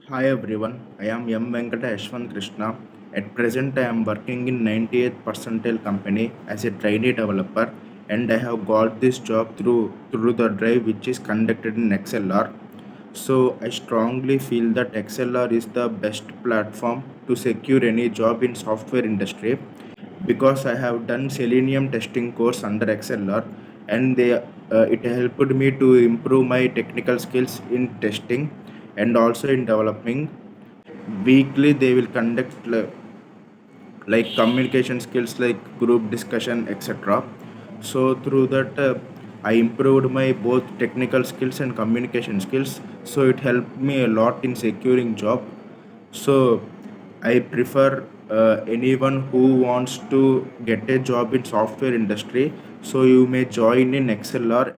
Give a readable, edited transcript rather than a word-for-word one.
Hi everyone, I am M. Venkata Yashwanth Krishna. At present, I am working in 98th percentile company as a trainee developer, and I have got this job through the drive which is conducted in ExcelR. So I strongly feel that ExcelR is the best platform to secure any job in software industry because I have done Selenium testing course under ExcelR, and it helped me to improve my technical skills in testing and also in developing. Weekly they will conduct like communication skills like group discussion, etc. So through that I improved my both technical skills and communication skills, so it helped me a lot in securing job. So I prefer anyone who wants to get a job in software industry, so you may join in XLR.